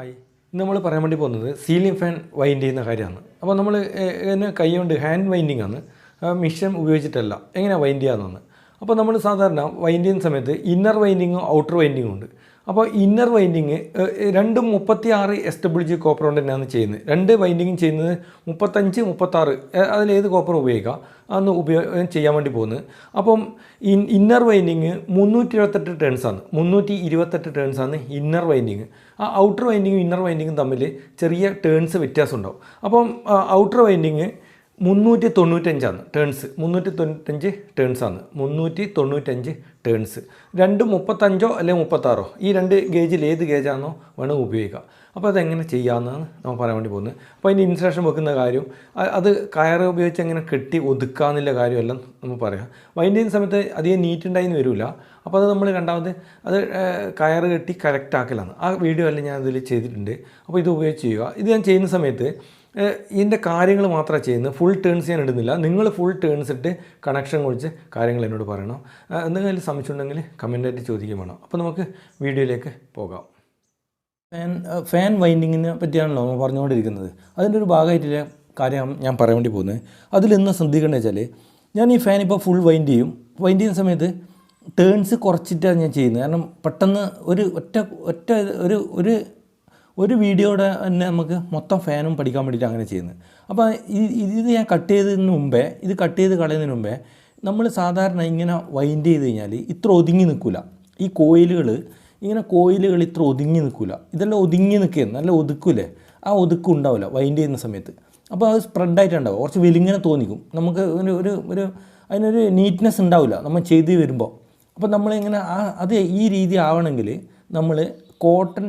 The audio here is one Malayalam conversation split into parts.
ഹായ്, ഇന്ന് നമ്മൾ പറയാൻ വേണ്ടി പോകുന്നത് സീലിംഗ് ഫാൻ വൈൻഡ് ചെയ്യുന്ന കാര്യമാണ്. അപ്പോൾ നമ്മൾ കൈ കൊണ്ട് ഹാൻഡ് വൈൻഡിങ് ആണ്, മിഷൻ ഉപയോഗിച്ചിട്ടല്ല. എങ്ങനെയാണ് വൈൻഡ് ചെയ്യാമെന്നാണ്. അപ്പോൾ നമ്മൾ സാധാരണ വൈൻഡ് ചെയ്യുന്ന സമയത്ത് ഇന്നർ വൈൻഡിങ്ങും ഔട്ടർ വൈൻഡിങ്ങും ഉണ്ട്. അപ്പോൾ ഇന്നർ വൈൻഡിങ് രണ്ടും 36 SWG കോപ്പർ കൊണ്ട് തന്നെയാണ് ചെയ്യുന്നത്. രണ്ട് വൈൻഡിങ്ങും ചെയ്യുന്നത് 35, 36 അതിലേത് കോപ്പർ ഉപയോഗിക്കാം അന്ന് ഉപയോഗം ചെയ്യാൻ വേണ്ടി പോകുന്നത്. അപ്പം ഇന്നർ വൈൻഡിങ് 328 ടേൺസാണ്. 328 ടേൺസാണ് ഇന്നർ വൈൻഡിങ്. ആ ഔട്ടർ വൈൻഡിങ്ങും ഇന്നർ വൈൻഡിങ്ങും തമ്മിൽ ചെറിയ ടേൺസ് വ്യത്യാസം ഉണ്ടാവും. അപ്പം ഔട്ടർ വൈൻഡിങ് 395 ടേൺസ്. 395 ടേൺസാണ്. 395 ടേൺസ്. രണ്ടും 35 അല്ലെങ്കിൽ 36 ഈ രണ്ട് ഗേജിൽ ഏത് ഗേജാണോ വേണം ഉപയോഗിക്കുക. അപ്പോൾ അതെങ്ങനെ ചെയ്യാമെന്നാണ് നമ്മൾ പറയാൻ വേണ്ടി പോകുന്നത്. അപ്പോൾ അതിൻ്റെ ഇൻസ്ട്രക്ഷൻ വെക്കുന്ന കാര്യം, അത് കയറ് ഉപയോഗിച്ച് എങ്ങനെ കെട്ടി ഒതുക്കാമെന്നുള്ള കാര്യമെല്ലാം നമ്മൾ പറയാം. വൈൻഡ് ചെയ്യുന്ന സമയത്ത് അധികം നീറ്റുണ്ടായിന്ന് വരില്ല. അപ്പോൾ അത് നമ്മൾ രണ്ടാമത് അത് കയറ് കെട്ടി കറക്റ്റ് ആക്കലാണ്. ആ വീഡിയോ എല്ലാം ഞാൻ അതിൽ ചെയ്തിട്ടുണ്ട്. അപ്പോൾ ഇത് ഉപയോഗിച്ച് ചെയ്യുക. ഇത് ഞാൻ ചെയ്യുന്ന സമയത്ത് ഇതിൻ്റെ കാര്യങ്ങൾ മാത്രമേ ചെയ്യുന്നത്. ഫുൾ ടേൺസ് ഞാൻ ഇടുന്നില്ല. നിങ്ങൾ ഫുൾ ടേൺസ് ഇട്ട് കണക്ഷൻ കുറിച്ച് കാര്യങ്ങൾ എന്നോട് പറയണം. എന്തെങ്കിലും സംശയമുണ്ടെങ്കിൽ കമൻ്റായിട്ട് ചോദിക്കുകയും വേണം. അപ്പോൾ നമുക്ക് വീഡിയോയിലേക്ക് പോകാം. ഫാൻ വൈൻഡിങ്ങിനെ പറ്റിയാണല്ലോ നമ്മൾ പറഞ്ഞുകൊണ്ടിരിക്കുന്നത്. അതിൻ്റെ ഒരു ഭാഗമായിട്ടുള്ള കാര്യം ഞാൻ പറയാൻ വേണ്ടി പോകുന്നത്. അതിലെന്ന് ശ്രദ്ധിക്കേണ്ടത് വെച്ചാൽ, ഞാൻ ഈ ഫാൻ ഇപ്പോൾ ഫുൾ വൈൻഡ് ചെയ്യും. വൈൻഡ് ചെയ്യുന്ന സമയത്ത് ടേൺസ് കുറച്ചിട്ടാണ് ഞാൻ ചെയ്യുന്നത്. കാരണം പെട്ടെന്ന് ഒരു വീഡിയോയുടെ തന്നെ നമുക്ക് മൊത്തം ഫാനും പഠിക്കാൻ വേണ്ടിയിട്ട് അങ്ങനെ ചെയ്യുന്നത്. അപ്പോൾ ഇത് ഞാൻ കട്ട് ചെയ്തതിന് മുമ്പേ, ഇത് കട്ട് ചെയ്ത് കളയുന്നതിന് മുമ്പേ നമ്മൾ സാധാരണ ഇങ്ങനെ വൈൻഡ് ചെയ്ത് കഴിഞ്ഞാൽ ഇത്ര ഒതുങ്ങി നിൽക്കില്ല. ഈ കോയിലുകൾ ഇത്ര ഒതുങ്ങി നിൽക്കില്ല. ഇതെല്ലാം ഒതുങ്ങി നിൽക്കുകയാണ്, നല്ല ഒതുക്കില്ലേ. ആ ഒതുക്കം ഉണ്ടാവില്ല വൈൻഡ് ചെയ്യുന്ന സമയത്ത്. അപ്പോൾ അത് സ്പ്രെഡായിട്ടുണ്ടാവും, കുറച്ച് വലിങ്ങനെ തോന്നിക്കും. നമുക്ക് അതിനൊരു നീറ്റ്നെസ് ഉണ്ടാവില്ല നമ്മൾ ചെയ്ത് വരുമ്പോൾ. അപ്പോൾ നമ്മളിങ്ങനെ അത് ഈ രീതി ആവണമെങ്കിൽ നമ്മൾ കോട്ടൺ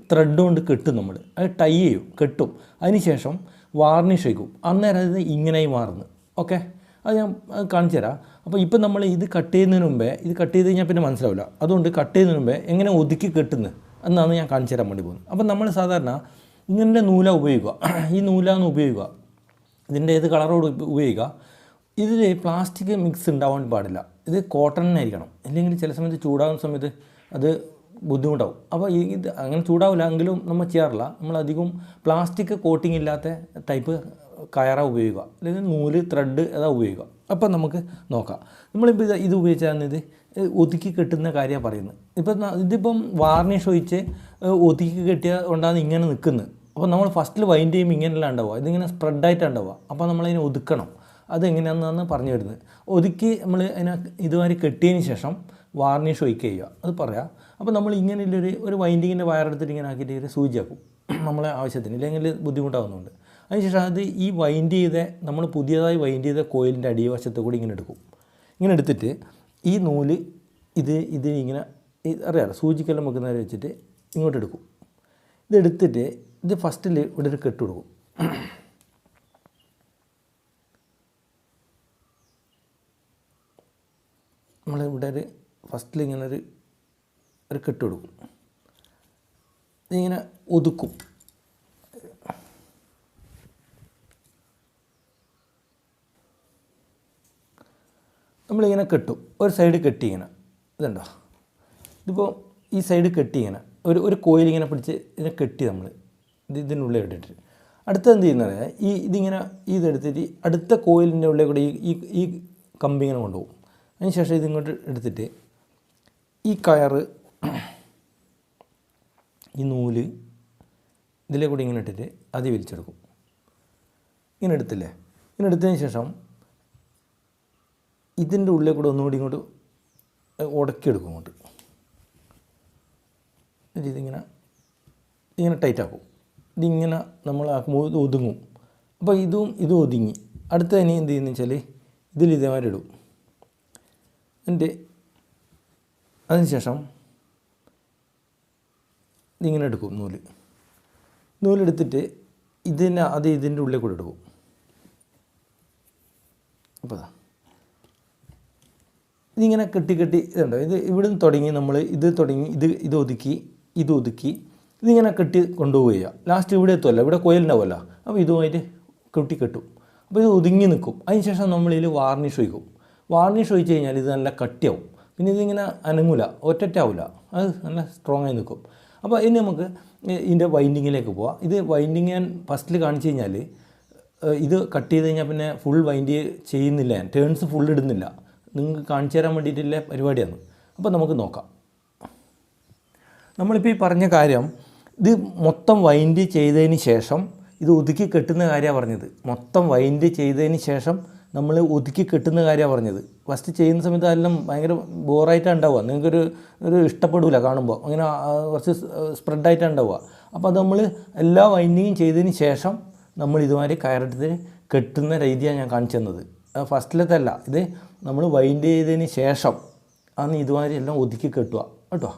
ത്രെഡ് കൊണ്ട് കെട്ടും. നമ്മൾ അത് ടൈ ചെയ്യും, കെട്ടും. അതിനുശേഷം വാർണിഷ് വയ്ക്കും. അന്നേരം അത് ഇങ്ങനെയായി മാറുന്നു. ഓക്കെ, അത് ഞാൻ കാണിച്ചു തരാം. അപ്പോൾ ഇപ്പം നമ്മൾ ഇത് കട്ട് ചെയ്യുന്നതിന് മുമ്പേ, ഇത് കട്ട് ചെയ്ത് കഴിഞ്ഞാൽ പിന്നെ മനസ്സിലാവില്ല. അതുകൊണ്ട് കട്ട് ചെയ്യുന്നതിന് മുമ്പേ എങ്ങനെ ഒതുക്കി കെട്ടുന്നത് എന്നാണ് ഞാൻ കാണിച്ചു തരാൻ വേണ്ടി പോകുന്നത്. അപ്പം നമ്മൾ സാധാരണ ഇങ്ങനെ നൂല ഉപയോഗിക്കുക. ഈ നൂലാന്ന് ഉപയോഗിക്കുക. ഇതിൻ്റെ ഏത് കളറോട് ഉപയോഗിക്കുക. ഇതിൽ പ്ലാസ്റ്റിക് മിക്സ് ഉണ്ടാവാൻ പാടില്ല. ഇത് കോട്ടൺ തന്നെ ആയിരിക്കണം. അല്ലെങ്കിൽ ചില സമയത്ത് ചൂടാകുന്ന സമയത്ത് അത് ബുദ്ധിമുട്ടാവും. അപ്പോൾ ഇത് അങ്ങനെ ചൂടാവില്ല എങ്കിലും നമ്മൾ ചെയ്യാറില്ല. നമ്മളധികം പ്ലാസ്റ്റിക് കോട്ടിംഗ് ഇല്ലാത്ത ടൈപ്പ് കയറ ഉപയോഗിക്കുക, അല്ലെങ്കിൽ നൂല് ത്രെഡ് അതാ ഉപയോഗിക്കുക. അപ്പം നമുക്ക് നോക്കാം. നമ്മളിപ്പോൾ ഇത് ഉപയോഗിച്ചാണ് ഇത് ഒതുക്കി കെട്ടുന്ന കാര്യമാണ് പറയുന്നത്. ഇതിപ്പം വാർണിഷ് ഒഴിച്ച് ഒതുക്കി കെട്ടിയ കൊണ്ടാണ് ഇങ്ങനെ നിൽക്കുന്നത്. അപ്പോൾ നമ്മൾ ഫസ്റ്റിൽ വൈൻഡ് ചെയ്യുമ്പോൾ ഇങ്ങനെയല്ല ഉണ്ടാവുക, ഇതിങ്ങനെ സ്പ്രെഡായിട്ടാണ് ഉണ്ടാവുക. അപ്പോൾ നമ്മളതിനെ ഒതുക്കണം. അതെങ്ങനെയാണെന്നാണ് പറഞ്ഞു വരുന്നത്. ഒതുക്കി നമ്മൾ അതിനെ ഇതുമാതിരി കെട്ടിയതിന് ശേഷം വാർണിഷ് ഒഴിക്കുക ചെയ്യുക, അത് പറയാം. അപ്പോൾ നമ്മൾ ഇങ്ങനെയുള്ളൊരു വൈൻഡിങ്ങിൻ്റെ വയറെടുത്തിട്ട് ഇങ്ങനെ ആക്കിയിട്ട് ഒരു സൂചിയാക്കും നമ്മളെ ആവശ്യത്തിന്, ഇല്ലെങ്കിൽ ബുദ്ധിമുട്ടാകുന്നുണ്ട്. അതിനുശേഷം അത് ഈ വൈൻഡ് ചെയ്ത നമ്മൾ പുതിയതായി വൈൻഡ് ചെയ്ത കോയിലിൻ്റെ അടിവശത്ത് കൂടി ഇങ്ങനെ എടുക്കും. ഇങ്ങനെ എടുത്തിട്ട് ഈ നൂല് ഇങ്ങനെ അറിയാമല്ലോ, സൂചിക്കെല്ലാം വെക്കുന്നവരെ വെച്ചിട്ട് ഇങ്ങോട്ട് എടുക്കും. ഇതെടുത്തിട്ട് ഇത് ഫസ്റ്റിൽ ഇവിടെ ഒരു കെട്ട് കൊടുക്കും. നമ്മളിവിടെ ഫസ്റ്റിൽ ഇങ്ങനെ ഒരു കെട്ട് കൊടുക്കും. ഇതിങ്ങനെ ഒതുക്കും. നമ്മളിങ്ങനെ കെട്ടും. ഒരു സൈഡ് കെട്ടി ഇങ്ങനെ, ഇതുണ്ടോ, ഇതിപ്പോൾ ഈ സൈഡ് കെട്ടി ഇങ്ങനെ ഒരു കോയിലിങ്ങനെ പിടിച്ച് ഇതിനെ കെട്ടി നമ്മൾ ഇതിനുള്ളിൽ ഇട്ടിട്ട് അടുത്ത എന്ത് ചെയ്യുന്നത്, ഇതിങ്ങനെ ഇതെടുത്തിട്ട് അടുത്ത കോയിലിൻ്റെ ഉള്ളിൽ കൂടെ ഈ കമ്പി ഇങ്ങനെ കൊണ്ടുപോകും. അതിന് ശേഷം ഇതിങ്ങോട്ട് എടുത്തിട്ട് ഈ കയറ്, ഈ നൂല് ഇതിലെ കൂടി ഇങ്ങനെ ഇട്ടിട്ട് അത് വലിച്ചെടുക്കും. ഇങ്ങനെ എടുത്തില്ലേ, ഇങ്ങനെ എടുത്തതിന് ശേഷം ഇതിൻ്റെ ഉള്ളിൽ കൂടെ ഒന്നുകൂടി ഇങ്ങോട്ട് ഉടക്കിയെടുക്കും. ഇങ്ങോട്ട് ഇതിങ്ങനെ ടൈറ്റാക്കും. ഇതിങ്ങനെ നമ്മൾ ഇത് ഒതുങ്ങും. അപ്പോൾ ഇതും ഒതുങ്ങി. അടുത്ത ഇനി എന്ത് ചെയ്യുന്നത് വെച്ചാൽ ഇതേമാതിരി ഇടും. അതിനുശേഷം ഇതിങ്ങനെ എടുക്കും. നൂലെടുത്തിട്ട് ഇതിൻ്റെ ഉള്ളിൽ കൂടെ എടുക്കും. അപ്പോൾ ഇതിങ്ങനെ കെട്ടി ഇതുണ്ടോ, ഇത് ഇവിടുന്ന് തുടങ്ങി നമ്മൾ ഇത് ഒതുക്കി ഇതിങ്ങനെ കെട്ടി കൊണ്ടുപോവുക. ലാസ്റ്റ് ഇവിടെ എത്തുമല്ലോ, ഇവിടെ കോയിലുണ്ടാവുമല്ലോ. അപ്പോൾ ഇതുമായിട്ട് കെട്ടും. അപ്പോൾ ഇത് ഒതുങ്ങി നിൽക്കും. അതിനുശേഷം നമ്മളിതിൽ വാർണിഷ് ഒഴിക്കും. വാർണിഷ് ഒഴിച്ച് കഴിഞ്ഞാൽ ഇത് നല്ല കട്ടിയാവും. പിന്നെ ഇതിങ്ങനെ അനങ്ങൂല, ഒറ്ററ്റാവില്ല, അത് നല്ല സ്ട്രോങ് ആയി നിൽക്കും. അപ്പോൾ ഇനി നമുക്ക് ഇതിൻ്റെ വൈൻഡിങ്ങിലേക്ക് പോവാം. ഇത് വൈൻഡിങ് ഞാൻ ഫസ്റ്റിൽ കാണിച്ചു കഴിഞ്ഞാൽ ഇത് കട്ട് ചെയ്ത് കഴിഞ്ഞാൽ പിന്നെ ഫുൾ വൈൻഡ് ചെയ്യുന്നില്ല, ഞാൻ ടേൺസ് ഫുൾ ഇടുന്നില്ല. നിങ്ങൾക്ക് കാണിച്ചു തരാൻ വേണ്ടിയിട്ടുള്ള പരിപാടിയാണ്. അപ്പോൾ നമുക്ക് നോക്കാം. നമ്മളിപ്പോൾ ഈ പറഞ്ഞ കാര്യം ഇത് മൊത്തം വൈൻഡ് ചെയ്തതിന് ശേഷം ഇത് ഒതുക്കി കെട്ടുന്ന കാര്യമാണ് പറഞ്ഞത്. മൊത്തം വൈൻഡ് ചെയ്തതിന് ശേഷം നമ്മൾ ഒതുക്കി കെട്ടുന്ന കാര്യമാണ് പറഞ്ഞത്. ഫസ്റ്റ് ചെയ്യുന്ന സമയത്ത് അതെല്ലാം ഭയങ്കര ബോറായിട്ടാണ് ഉണ്ടാവുക, നിങ്ങൾക്കൊരു ഇഷ്ടപ്പെടില്ല കാണുമ്പോൾ, അങ്ങനെ കുറച്ച് സ്പ്രെഡായിട്ടാണ് ഉണ്ടാവുക. അപ്പോൾ അത് നമ്മൾ എല്ലാ വൈൻഡിങ്ങും ചെയ്തതിന് ശേഷം നമ്മൾ ഇതുമാതിരി കയറെടുത്ത് കെട്ടുന്ന രീതിയാണ് ഞാൻ കാണിച്ചു തന്നത്. ഫസ്റ്റിലത്തെ അല്ല, ഇത് നമ്മൾ വൈൻഡ് ചെയ്തതിന് ശേഷം ആണ് ഇതുമാതിരി എല്ലാം ഒതുക്കി കെട്ടുക കേട്ടോ.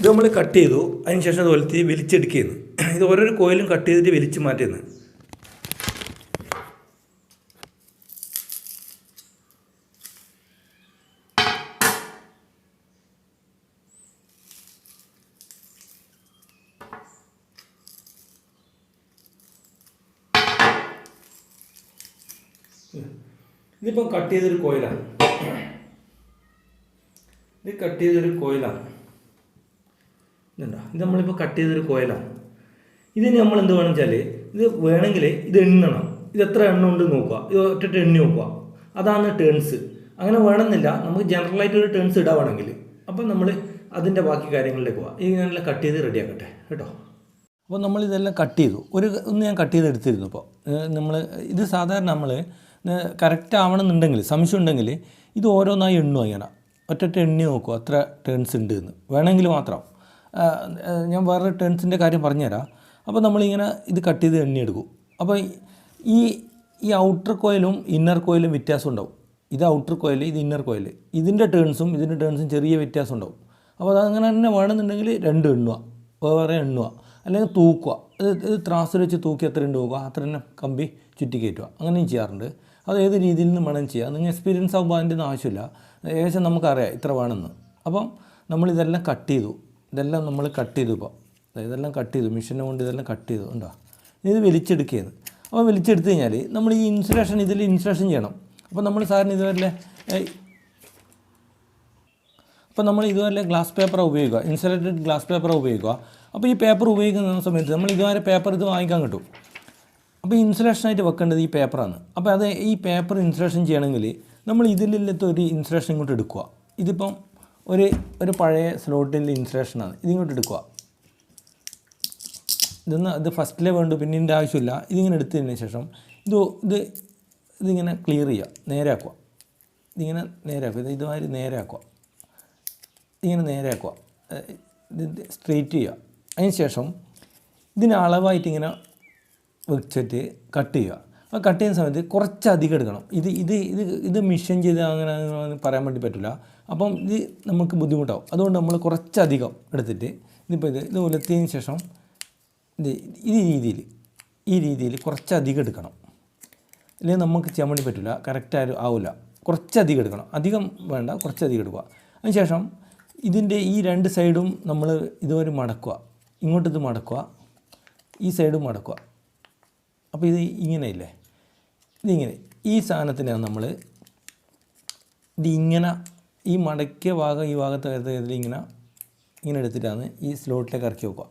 ഇത് നമ്മൾ കട്ട് ചെയ്തു, അതിന് ശേഷം അത് വലിച്ചെടുക്കുകയാണ്. ഇത് ഓരോരോ കോയിലും കട്ട് ചെയ്തിട്ട് വലിച്ച് മാറ്റുന്നത്. ഇതിപ്പം കട്ട് ചെയ്തൊരു കോയിലാണ്. ഇത് കട്ട് ചെയ്തൊരു കോയിലാണ്. ഇതുണ്ടോ, ഇത് നമ്മളിപ്പോൾ കട്ട് ചെയ്തൊരു കോയിലാണ്. ഇതിന് നമ്മൾ എന്ത് വേണം വെച്ചാൽ, ഇത് വേണമെങ്കിൽ ഇത് എണ്ണണം. ഇത് എത്ര എണ്ണം ഉണ്ട് നോക്കുക, ഇത് ഒറ്റ എണ്ണി നോക്കുക, അതാണ് ടേൺസ്. അങ്ങനെ വേണമെന്നില്ല, നമുക്ക് ജനറലായിട്ടൊരു ടേൺസ് ഇടാവാണെങ്കിൽ. അപ്പം നമ്മൾ അതിൻ്റെ ബാക്കി കാര്യങ്ങളിലേക്ക് പോകാം. ഇങ്ങനെല്ലാം കട്ട് ചെയ്ത് റെഡിയാക്കട്ടെ കേട്ടോ. അപ്പോൾ നമ്മളിതെല്ലാം കട്ട് ചെയ്തു. ഒന്ന് ഞാൻ കട്ട് ചെയ്ത് എടുത്തിരുന്നു. ഇപ്പോൾ നമ്മൾ ഇത് സാധാരണ നമ്മൾ കറക്റ്റ് ആവണമെന്നുണ്ടെങ്കിൽ, സംശയം ഉണ്ടെങ്കിൽ ഇത് ഓരോന്നായി എണ്ണും. ഇങ്ങനെ ഒറ്റ എണ്ണി നോക്കുക എത്ര ടേൺസ് ഉണ്ട് എന്ന് വേണമെങ്കിൽ മാത്രം. ഞാൻ വേറെ ടേൺസിൻ്റെ കാര്യം പറഞ്ഞുതരാം. അപ്പോൾ നമ്മളിങ്ങനെ ഇത് കട്ട് ചെയ്ത് എണ്ണിയെടുക്കും. അപ്പോൾ ഈ ഔട്ടർ കോയിലും ഇന്നർ കോയിലും വ്യത്യാസം ഉണ്ടാവും. ഇത് ഔട്ടർ കോയിൽ, ഇത് ഇന്നർ കോയിൽ. ഇതിൻ്റെ ടേൺസും ചെറിയ വ്യത്യാസം ഉണ്ടാവും. അപ്പോൾ അതങ്ങനെ തന്നെ വേണമെന്നുണ്ടെങ്കിൽ രണ്ട് എണ്ണുക, വേറെ എണ്ണുക, അല്ലെങ്കിൽ തൂക്കുക. ഇത് ത്രാസിൽ വെച്ച് തൂക്കി എത്ര ഉണ്ട് നോക്കുക, അത്ര തന്നെ കമ്പി ചുറ്റി കയറ്റുക. അങ്ങനെയും ചെയ്യാറുണ്ട്. അത് ഏത് രീതിയിൽ നിന്ന് വേണം ചെയ്യുക. നിങ്ങൾ എക്സ്പീരിയൻസ് ആകുമ്പോൾ അതിൻ്റെ ഒന്നും ആവശ്യമില്ല, ഏകദേശം നമുക്കറിയാം ഇത്ര വേണമെന്ന്. അപ്പം നമ്മളിതെല്ലാം കട്ട് ചെയ്തു. ഇതെല്ലാം നമ്മൾ കട്ട് ചെയ്തു. ഇപ്പോൾ ഇതെല്ലാം കട്ട് ചെയ്തു, മെഷീനെ കൊണ്ട് ഇതെല്ലാം കട്ട് ചെയ്തു. ഉണ്ടോ, ഇത് വലിച്ചെടുക്കുകയാണ്. അപ്പോൾ വലിച്ചെടുത്ത് കഴിഞ്ഞാൽ നമ്മൾ ഈ ഇതിൽ ഇൻസുലേഷൻ ചെയ്യണം. അപ്പോൾ നമ്മൾ സാറിന് ഇതുവരെ ഗ്ലാസ് പേപ്പർ ഉപയോഗിക്കുക, ഇൻസുലേറ്റഡ് ഗ്ലാസ് പേപ്പർ ഉപയോഗിക്കുക. അപ്പോൾ ഈ പേപ്പർ ഉപയോഗിക്കുന്ന സമയത്ത് നമ്മൾ ഇതുവരെ പേപ്പർ വാങ്ങിക്കാൻ കിട്ടും. അപ്പോൾ ഇൻസുലേഷനായിട്ട് വെക്കേണ്ടത് ഈ പേപ്പറാണ്. അപ്പോൾ ഈ പേപ്പർ ഇൻസുലേഷൻ ചെയ്യണമെങ്കിൽ നമ്മൾ ഇതിലത്തെ ഒരു ഇൻസുലേഷൻ ഇങ്ങോട്ട് എടുക്കുക. ഇതിപ്പം ഒരു പഴയ സ്ലോട്ടിൻ്റെ ഇൻസുലേഷനാണ്. ഇതിങ്ങോട്ട് എടുക്കുക. ഇത് ഫസ്റ്റിലേ വേണ്ടു, പിന്നെ ഇതിൻ്റെ ആവശ്യമില്ല. ഇതിങ്ങനെ എടുത്തതിന് ശേഷം ഇതിങ്ങനെ ക്ലിയർ ചെയ്യുക, നേരെയാക്കുക. ഇതിങ്ങനെ നേരെയാക്കുക, ഇതുമാതിരി നേരെയാക്കുക, ഇങ്ങനെ നേരെയാക്കുക, ഇത് സ്ട്രെയിറ്റ് ചെയ്യുക. അതിന് ശേഷം ഇതിന് അളവായിട്ട് ഇങ്ങനെ വെച്ചിട്ട് കട്ട് ചെയ്യുക. ആ കട്ട് ചെയ്യുന്ന സമയത്ത് കുറച്ചധികം എടുക്കണം. ഇത് മിഷൻ ചെയ്ത് അങ്ങനെ പറയാൻ വേണ്ടി പറ്റില്ല. അപ്പം ഇത് നമുക്ക് ബുദ്ധിമുട്ടാവും. അതുകൊണ്ട് നമ്മൾ കുറച്ചധികം എടുത്തിട്ട് ഇത് ഉലർത്തിയതിന് ശേഷം ഈ രീതിയിൽ കുറച്ചധികം എടുക്കണം. അല്ലെങ്കിൽ നമുക്ക് ചെയ്യാൻ വേണ്ടി പറ്റില്ല, കറക്റ്റായി ആവില്ല. കുറച്ചധികം എടുക്കണം, അധികം വേണ്ട, കുറച്ചധികം എടുക്കുക. അതിന് ശേഷം ഇതിൻ്റെ ഈ രണ്ട് സൈഡും നമ്മൾ ഇതുവരെ മടക്കുക, ഇങ്ങോട്ടിത് മടക്കുക, ഈ സൈഡും മടക്കുക. അപ്പോൾ ഇത് ഇങ്ങനെയില്ലേ, ഇതിങ്ങനെ ഈ സാധനത്തിനാണ് നമ്മൾ ഇതിങ്ങനെ ഈ മടക്കിയ ഭാഗം ഈ ഭാഗത്ത് വരുന്ന ഇങ്ങനെ എടുത്തിട്ടാണ് ഈ സ്ലോട്ടിലേക്ക് ഇറക്കി വെക്കുക.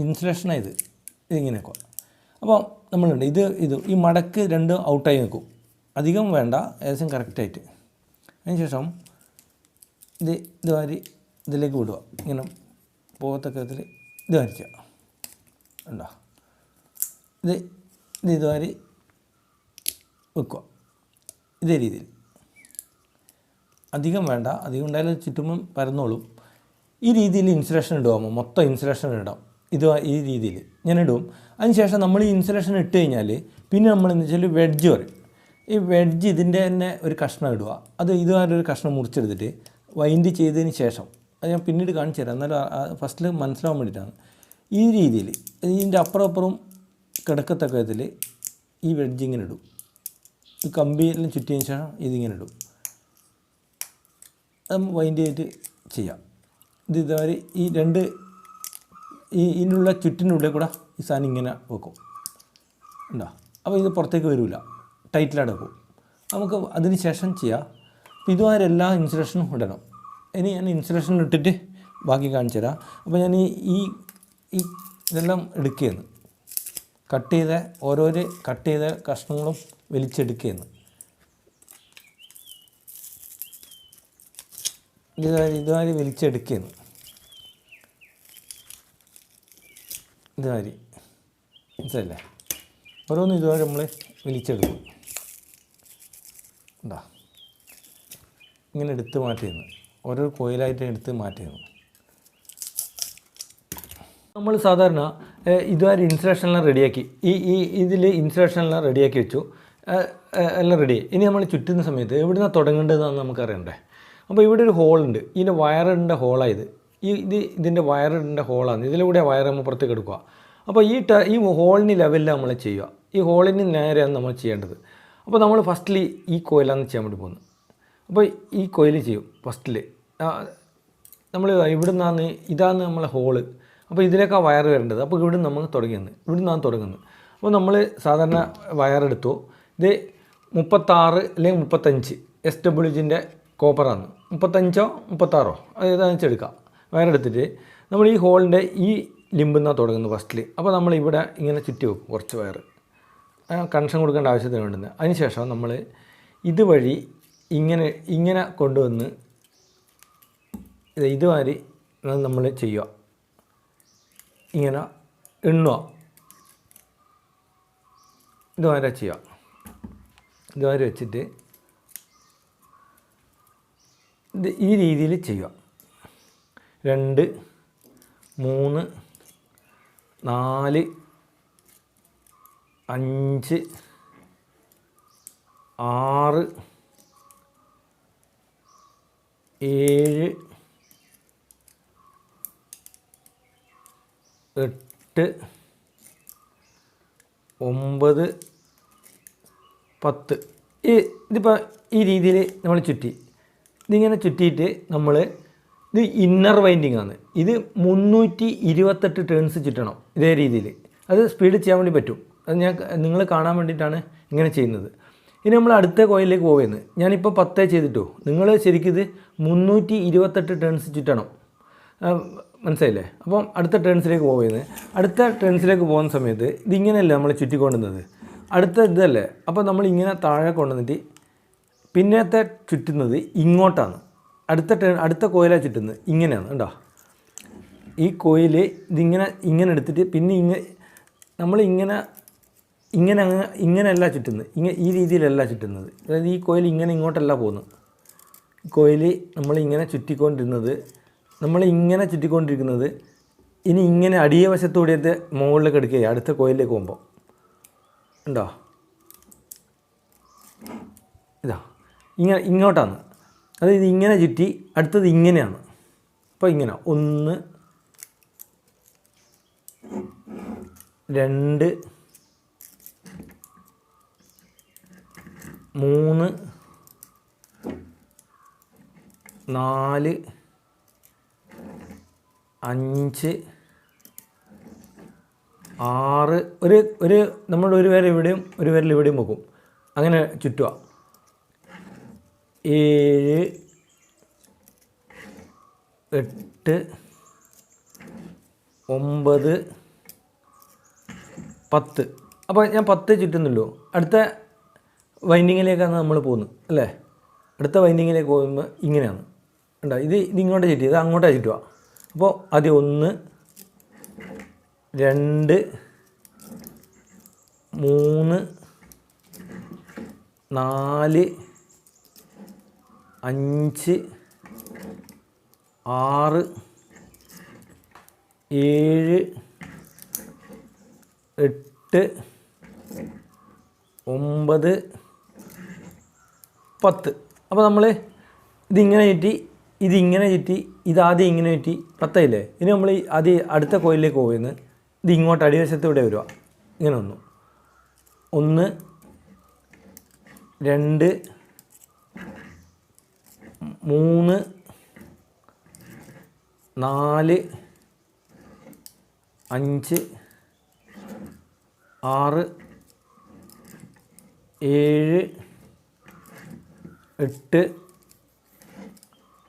ഇൻസുലേഷനാണ് ഇതിങ്ങനെ വെക്കുക. അപ്പോൾ നമ്മളുണ്ട് ഈ മടക്ക് രണ്ട് ഔട്ടായി നിൽക്കും, അധികം വേണ്ട, ഏകദേശം കറക്റ്റായിട്ട്. അതിന് ശേഷം ഇതുമാതിരി ഇതിലേക്ക് വിടുക, ഇങ്ങനെ പോകത്തക്ക ഇതിൽ ഇത് വരയ്ക്കുക. ഉണ്ടോ, ഇതുമാതിരി വെക്കുക. ഇതേ രീതിയിൽ അധികം വേണ്ട, അധികം ഉണ്ടായാലും ചുറ്റുമ്പം പരന്നോളും. ഈ രീതിയിൽ ഇൻസുലേഷൻ ഇടുമ്പോൾ മൊത്തം ഇൻസുലേഷൻ ഇടാം. ഈ രീതിയിൽ ഞാൻ ഇടും. അതിന് ശേഷം നമ്മൾ ഈ ഇൻസുലേഷൻ ഇട്ട് കഴിഞ്ഞാൽ പിന്നെ നമ്മൾ എന്താ വെച്ചാൽ വെഡ്ജ് പറയും. ഈ വെഡ്ജ് ഇതിൻ്റെ തന്നെ ഒരു കഷ്ണം ഇടുക. ഇതുമാതിരി ഒരു കഷ്ണം മുറിച്ചെടുത്തിട്ട് വൈൻഡ് ചെയ്തതിന് ശേഷം അത് ഞാൻ പിന്നീട് കാണിച്ചു തരാം, എന്നാലും ഫസ്റ്റിൽ മനസ്സിലാവാൻ വേണ്ടിയിട്ടാണ്. ഈ രീതിയിൽ ഇതിൻ്റെ അപ്പുറം കിടക്കത്തക്ക വിധത്തിൽ ഈ വെഡ്ജ് ഇങ്ങനെ ഇടും. ഈ കമ്പിയെല്ലാം ചുറ്റിയതിന് ശേഷം ഇതിങ്ങനെ ഇടും. അത് വൈൻഡ് ചെയ്തിട്ട് ചെയ്യാം. ഇത് ഇതുവരെ ഈ രണ്ട് ഇതിനുള്ള ചുറ്റിനുള്ളിൽ കൂടെ ഈ സാധനം ഇങ്ങനെ വെക്കും, ഉണ്ടോ? അപ്പോൾ ഇത് പുറത്തേക്ക് വരില്ല, ടൈറ്റിലടക്കും. നമുക്ക് അതിന് ശേഷം ചെയ്യാം. അപ്പോൾ ഇതുവരെ എല്ലാ ഇൻസുലേഷനും ഇടണം. ഇനി ഞാൻ ഇൻസുലേഷൻ ഇട്ടിട്ട് ബാക്കി കാണിച്ചു തരാം. അപ്പോൾ ഞാൻ ഈ ഇതെല്ലാം എടുക്കുകയെന്ന് ഓരോരോ കട്ട് ചെയ്ത കഷ്ണങ്ങളും വലിച്ചെടുക്കുകയെന്ന്. ഇതുവരെ വലിച്ചെടുക്കുകയെന്ന്. ഇതുവരെ മനസ്സിലല്ലേ? ഓരോന്നും ഇതുവരെ നമ്മൾ വലിച്ചെടുക്കും. ഉണ്ടോ? ഇങ്ങനെ എടുത്ത് മാറ്റിയെന്ന്, ഓരോ കോയിലായിട്ട് എടുത്ത് മാറ്റിയെന്ന്. നമ്മൾ സാധാരണ ഇതുവരെ ഇൻസുലേഷനെല്ലാം റെഡിയാക്കി, ഇതിൽ ഇൻസുലേഷനെല്ലാം റെഡിയാക്കി വെച്ചു, എല്ലാം റെഡിയായി. ഇനി നമ്മൾ ചുറ്റുന്ന സമയത്ത് എവിടുന്നാണ് തുടങ്ങേണ്ടതെന്ന് നമുക്കറിയണ്ടേ? അപ്പോൾ ഇവിടെ ഒരു ഹോളുണ്ട്, ഇതിൻ്റെ വയറിൻ്റെ ഹോളായത്. ഇതിൻ്റെ വയറിൻ്റെ ഹോളാണ്, ഇതിലൂടെ വയർ നമ്മൾ പുറത്തേക്ക് എടുക്കുക. അപ്പോൾ ഈ ഹോളിന് ലെവലിൽ നമ്മൾ ചെയ്യുക, ഈ ഹോളിന് നേരെയാണ് നമ്മൾ ചെയ്യേണ്ടത്. അപ്പോൾ നമ്മൾ ഫസ്റ്റിൽ ഈ കോയിലാണ് ചെയ്യാൻ വേണ്ടി പോകുന്നത്. അപ്പോൾ ഈ കോയിൽ ചെയ്യും ഫസ്റ്റിൽ. നമ്മൾ ഇതാണ് നമ്മളെ ഹോള്. അപ്പോൾ ഇതിലേക്കാണ് വയർ വരേണ്ടത്. അപ്പോൾ ഇവിടുന്ന് നമ്മൾ ഇവിടുന്നാണ് തുടങ്ങുന്നത്. അപ്പോൾ നമ്മൾ സാധാരണ വയറെടുത്തു. ഇത് 36 അല്ലെങ്കിൽ 35 SWGൻ്റെ കോപ്പറാണ്. 35ഓ 36ഓ ഏതാണെന്ന് വെച്ചെടുക്കാം. വയറെടുത്തിട്ട് നമ്മൾ ഈ ഹോളിൻ്റെ ഈ ലിമ്പിൽ നിന്നാണ് തുടങ്ങുന്നത് ഫസ്റ്റിൽ. അപ്പോൾ നമ്മൾ ഇവിടെ ഇങ്ങനെ ചുറ്റി വെക്കും കുറച്ച് വയർ, കണക്ഷൻ കൊടുക്കേണ്ട ആവശ്യത്തിന് വേണ്ടുന്നത്. അതിനുശേഷം നമ്മൾ ഇതുവഴി ഇങ്ങനെ കൊണ്ടുവന്ന് ഇതുമാതിരി നമ്മൾ ചെയ്യുക. ഇങ്ങനെ എണ്ണുക, ഇതുമാതിരി ചെയ്യുക. ഇതുമാതിരി വെച്ചിട്ട് ഇത് ഈ രീതിയിൽ ചെയ്യുക. 2 3 4 5 6 7 8 9 10. ഇതിപ്പോൾ ഈ രീതിയിൽ നമ്മൾ ചുറ്റി. ഇതിങ്ങനെ ചുറ്റിയിട്ട് ഇത് ഇന്നർ വൈൻഡിങ് ആണ്. ഇത് 328 ടേൺസ് ചുറ്റണം ഇതേ രീതിയിൽ. അത് സ്പീഡ് ചെയ്യാൻ വേണ്ടി പറ്റും. അത് നിങ്ങൾ കാണാൻ വേണ്ടിയിട്ടാണ് ഇങ്ങനെ ചെയ്യുന്നത്. ഇനി നമ്മൾ അടുത്ത കോയിലിലേക്ക് പോകുന്നത്. ഞാനിപ്പോൾ 10 ചെയ്തിട്ടു. നിങ്ങൾ ശരിക്കും ഇത് 328 ടേൺസ് ചുറ്റണം. മനസ്സിലായില്ലേ? അപ്പം അടുത്ത ടേൺസിലേക്ക് പോകുന്നത്. അടുത്ത ടേൺസിലേക്ക് പോകുന്ന സമയത്ത് ഇതിങ്ങനെയല്ലേ നമ്മൾ ചുറ്റിക്കൊണ്ടുന്നത്, അടുത്ത ഇതല്ലേ. അപ്പോൾ നമ്മളിങ്ങനെ താഴെ കൊണ്ടുവന്നിട്ട് പിന്നത്തെ ചുറ്റുന്നത് ഇങ്ങോട്ടാണ്. അടുത്ത കോയിലാണ് ചുറ്റുന്നത്. ഇങ്ങനെയാണ് കേട്ടോ. ഈ കോയിൽ ഇങ്ങനെ എടുത്തിട്ട് പിന്നെ ഇങ്ങനെയല്ല ചുറ്റുന്നത്, ഈ രീതിയിലല്ല ചുറ്റുന്നത്. അതായത് ഈ കോയിൽ ഇങ്ങോട്ടല്ല പോകുന്നത്. കോയിൽ നമ്മളിങ്ങനെ ചുറ്റിക്കൊണ്ടിരിക്കുന്നത് ഇനി ഇങ്ങനെ അടിയ വശത്തൂടിയത്തെ മുകളിലേക്ക് എടുക്കുക അടുത്ത കോയിലേക്ക് പോകുമ്പോൾ. ഉണ്ടോ? ഇങ്ങോട്ടാണ്. അതായത് ഇങ്ങനെ ചുറ്റി അടുത്തത് ഇങ്ങനെയാണ്. അപ്പോൾ ഇങ്ങനെ 1 2 3 4 5 6 ഒരു നമ്മൾ ഒരു വിരൽ ഇവിടെയും ഒരു വിരൽ ഇവിടെയും വെക്കും. അങ്ങനെ ചുറ്റുക. 7 8 9 10. അപ്പോൾ ഞാൻ 10 ചുറ്റുന്നുള്ളൂ. അടുത്ത വൈൻഡിങ്ങിലേക്കാണ് നമ്മൾ പോകുന്നത് അല്ലേ? അടുത്ത വൈൻഡിങ്ങിലേക്ക് പോകുമ്പോൾ ഇങ്ങനെയാണ്. ഉണ്ടോ? ഇതിങ്ങോട്ട് ചുറ്റി, ഇത് അങ്ങോട്ടാണ് ചുറ്റുക. അപ്പോൾ ആദ്യം 1 2 3 4 5 6 7 8 9 10. അപ്പോൾ നമ്മൾ ഇതിങ്ങനെ ചുറ്റി ഇതിങ്ങനെ ചുറ്റി ഇതാദ്യം ഇങ്ങനെ ചുറ്റി 10 ഇല്ലേ. ഇനി നമ്മൾ ആദ്യം അടുത്ത കോയിലിലേക്ക് പോകുന്നത് ഇത് ഇങ്ങോട്ട് അടിവശത്തൂടെ വരിക. ഇങ്ങനെ 1 2 3 4 5 6 7 8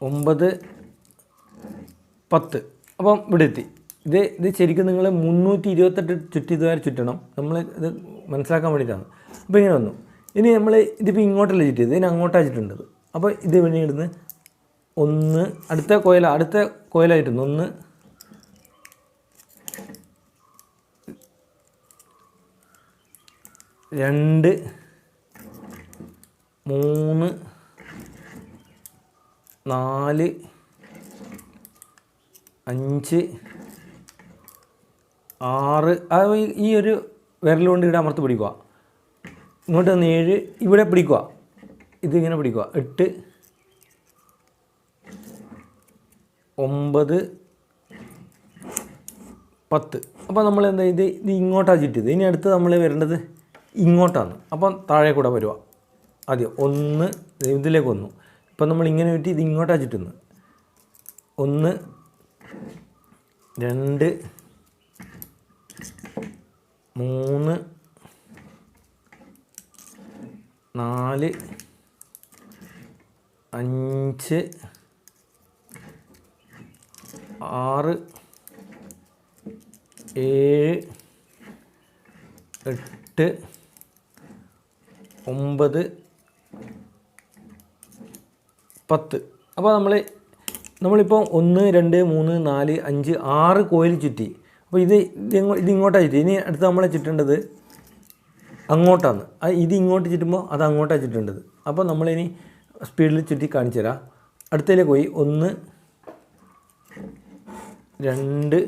9 10. അപ്പം ഇവിടെ എത്തി. ഇത് ശരിക്കും നിങ്ങൾ 328 ചുറ്റി ഇതുവരെ ചുറ്റണം. നമ്മൾ ഇത് മനസ്സിലാക്കാൻ വേണ്ടിയിട്ടാണ്. അപ്പോൾ ഇങ്ങനെ വന്നു. ഇനി നമ്മൾ ഇതിപ്പോൾ ഇങ്ങോട്ടല്ല ചുറ്റിയത്, ഇതിന് അങ്ങോട്ടാണ് ചുറ്റേണ്ടത്. അപ്പോൾ ഇത് ഇവിടെ ഇടുന്ന് 1 അടുത്ത കോയിലായിട്ടുണ്ട് 1 2 3 4 5 6. അത് ഈ ഒരു വിരലുകൊണ്ട് ഇവിടെ അമർത്ത് പിടിക്കുക. ഇങ്ങോട്ട് വന്ന് 7 ഇവിടെ പിടിക്കുക. ഇതിങ്ങനെ പിടിക്കുക. 8 9 10. അപ്പോൾ നമ്മൾ എന്താ ഇത് ഇങ്ങോട്ടാണ് ചുറ്റിയത്. ഇനി അടുത്ത് നമ്മൾ വരേണ്ടത് ഇങ്ങോട്ടാണ്. അപ്പം താഴെ കൂടെ വരുക. ആദ്യം 1 ഇതിലേക്ക് വന്നു. ഇപ്പം നമ്മൾ ഇങ്ങനെ ചുറ്റി ഇത് ഇങ്ങോട്ടാണ് ചുറ്റുന്നത്. 1 2 3 4 5 6 7 8 9 10. അപ്പോൾ നമ്മളിപ്പോൾ 1 2 3 4 5 6 കോയിൽ ചുറ്റി. അപ്പോൾ ഇതിങ്ങോട്ടാണ് ചുറ്റി. ഇനി അടുത്ത് നമ്മളെ ചുറ്റേണ്ടത് അങ്ങോട്ടാണ്. ഇത് ഇങ്ങോട്ട് ചുറ്റുമ്പോൾ അത് അങ്ങോട്ടാണ് ചുറ്റേണ്ടത്. അപ്പോൾ നമ്മളിനി സ്പീഡിൽ ചുറ്റി കാണിച്ചു തരാം. അടുത്തതിലേക്ക് പോയി 1 2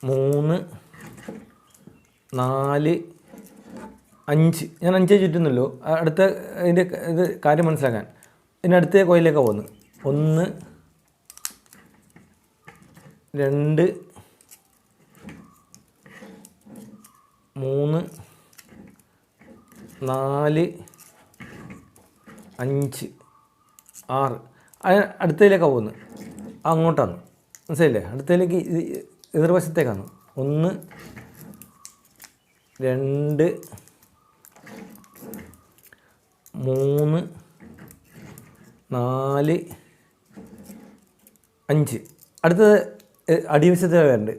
3 4 5. ഞാൻ 5 ചുറ്റുന്നല്ലോ. അടുത്ത ഇതിൻ്റെ ഇത് കാര്യം മനസ്സിലാക്കാൻ ഇനി അടുത്ത കോയിലേക്കാണ് പോകുന്നത്. 1 2 3 4 5 6. അടുത്തതിലേക്കാണ് പോകുന്നത്. അങ്ങോട്ടാണ്. മനസ്സിലായില്ലേ? അടുത്തതിലേക്ക് എതിർവശത്തേക്കാണ്. 1 2 3 4 5. അടുത്തത് അടിവശത്ത് വരുന്നുണ്ട്.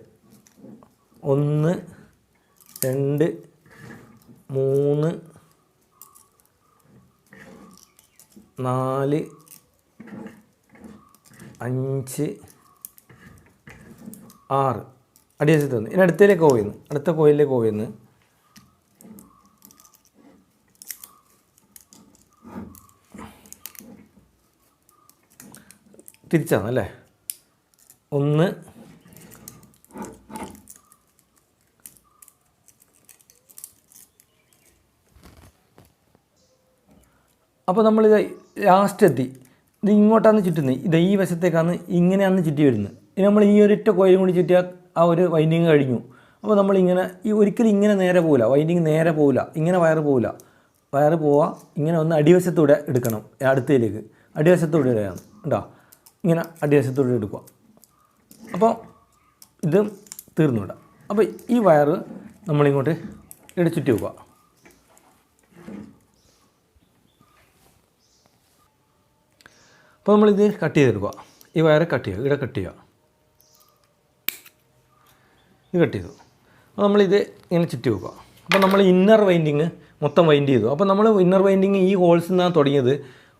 1 2 3 4 5 6. അടിവശത്ത് വന്ന് ഇനി അടുത്തതിലേക്ക് പോയിരുന്നു. അടുത്ത കോയിലിലേക്ക് പോയിരുന്നു. തിരിച്ചാണ് അല്ലേ? 1 അപ്പോൾ നമ്മളിത് ലാസ്റ്റ് എത്തി. ഇത് ഇങ്ങോട്ടാണ് ചുറ്റുന്നത്. ഇത് ഈ വശത്തേക്കാണ് ഇങ്ങനെയാണ് ചുറ്റി വരുന്നത്. ഇനി നമ്മൾ ഈ ഒരൊറ്റ കോയിലും കൂടി ചുറ്റിയാൽ ആ ഒരു വൈൻഡിങ് കഴിഞ്ഞു. അപ്പോൾ നമ്മളിങ്ങനെ ഒരിക്കലും ഇങ്ങനെ നേരെ പോവില്ല. വൈൻഡിങ് നേരെ പോവില്ല. ഇങ്ങനെ വയറ് പോവുക. ഇങ്ങനെ ഒന്ന് അടിവശത്തൂടെ എടുക്കണം. അടുത്തതിലേക്ക് അടിവശത്തൂടെ ഇടുകയാണ് കേട്ടോ. ഇങ്ങനെ അടിവശത്തൂടെ എടുക്കുക. അപ്പോൾ ഇത് തീർന്നുവിടാം. അപ്പോൾ ഈ വയറ് നമ്മളിങ്ങോട്ട് ഇവിടെ ചുറ്റി വെക്കുക. അപ്പോൾ നമ്മളിത് കട്ട് ചെയ്തെടുക്കുക. ഈ വയറ് കട്ട് ചെയ്യുക. ഇവിടെ കട്ട് ചെയ്യുക. ഇത് കട്ട് ചെയ്തു. അപ്പോൾ നമ്മളിത് ഇങ്ങനെ ചുറ്റി വെക്കുക. അപ്പോൾ നമ്മൾ ഇന്നർ വൈൻഡിങ് മൊത്തം വൈൻഡ് ചെയ്തു. അപ്പോൾ നമ്മൾ ഇന്നർ വൈൻഡിങ് ഈ ഹോൾസിൽ നിന്നാണ് തുടങ്ങിയത്.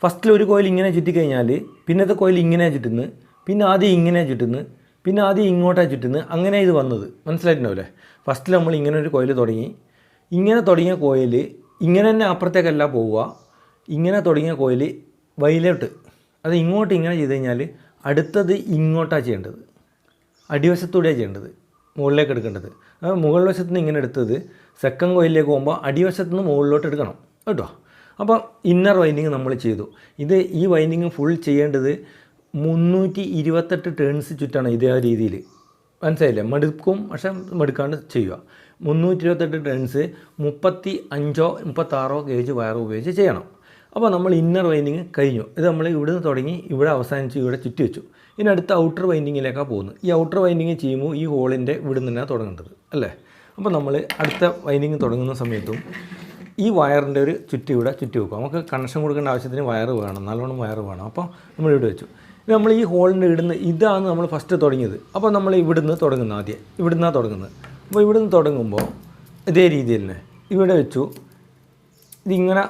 ഫസ്റ്റിൽ ഒരു കോയിൽ ഇങ്ങനെ ചുറ്റിക്കഴിഞ്ഞാൽ പിന്നത്തെ കോയിൽ ഇങ്ങനെ ചുറ്റുന്നു, പിന്നെ ആദ്യം ഇങ്ങനെ ചുറ്റുന്നു, പിന്നെ ആദ്യം ഇങ്ങോട്ടാണ് ചുറ്റുന്നു. അങ്ങനെ ഇത് വന്നത് മനസ്സിലായിട്ടുണ്ടാവില്ലേ? ഫസ്റ്റിൽ നമ്മൾ ഇങ്ങനെ ഒരു കോയിൽ തുടങ്ങി. ഇങ്ങനെ തുടങ്ങിയ കോയിൽ ഇങ്ങനെ തന്നെ അപ്പുറത്തേക്കല്ല പോവുക. ഇങ്ങനെ തുടങ്ങിയ കോയിൽ വൈലോട്ട് അത് ഇങ്ങോട്ട് ഇങ്ങനെ ചെയ്ത് കഴിഞ്ഞാൽ അടുത്തത് ഇങ്ങോട്ടാണ് ചെയ്യേണ്ടത്. അടിവശത്തൂടെയാണ് ചെയ്യേണ്ടത്, മുകളിലേക്ക് എടുക്കേണ്ടത്. മുകൾ വശത്ത് നിന്ന് ഇങ്ങനെ എടുത്തത് സെക്കൻഡ് കോയിലിലേക്ക് പോകുമ്പോൾ അടിവശത്ത് നിന്ന് മുകളിലോട്ട് എടുക്കണം കേട്ടോ. അപ്പോൾ ഇന്നർ വൈൻഡിങ് നമ്മൾ ചെയ്തു. ഈ വൈൻഡിങ് ഫുൾ ചെയ്യേണ്ടത് 328 ടേൺസ് ചുറ്റാണ് ഇതേ രീതിയിൽ. മനസ്സിലായില്ലേ? മടുക്കും, പക്ഷേ മടുക്കാണ്ട് ചെയ്യുക. 328 ടേൺസ് 35 36 ഗേജ് വയർ ഉപയോഗിച്ച് ചെയ്യണം. അപ്പോൾ നമ്മൾ ഇന്നർ വൈൻഡിങ് കഴിഞ്ഞു. ഇത് നമ്മൾ ഇവിടുന്ന് തുടങ്ങി ഇവിടെ അവസാനിച്ച് ഇവിടെ ചുറ്റി വെച്ചു. ഇനി അടുത്ത ഔട്ടർ വൈൻഡിങ്ങിലേക്കാണ് പോകുന്നത്. ഈ ഔട്ടർ വൈൻഡിങ് ചെയ്യുമ്പോൾ ഈ ഹോളിൻ്റെ ഇവിടുന്ന് തന്നെയാണ് തുടങ്ങേണ്ടത് അല്ലേ? അപ്പോൾ നമ്മൾ അടുത്ത വൈൻഡിങ് തുടങ്ങുന്ന സമയത്തും ഈ വയറിൻ്റെ ഒരു ഇവിടെ ചുറ്റി വെക്കും. നമുക്ക് കണക്ഷൻ കൊടുക്കേണ്ട ആവശ്യത്തിന് വയർ വേണം, നല്ലോണം വയർ വേണം. അപ്പോൾ നമ്മൾ ഇവിടെ വെച്ചു. നമ്മൾ ഈ ഹോളിൻ്റെ ഇതാണ് നമ്മൾ ഫസ്റ്റ് തുടങ്ങിയത്. അപ്പോൾ നമ്മൾ ഇവിടുന്ന് തുടങ്ങുന്നത്, ആദ്യം ഇവിടുന്നാണ് തുടങ്ങുന്നത്. അപ്പോൾ ഇവിടുന്ന് തുടങ്ങുമ്പോൾ ഇതേ രീതിയിൽ തന്നെ ഇവിടെ വെച്ചു. ഇതിങ്ങനെ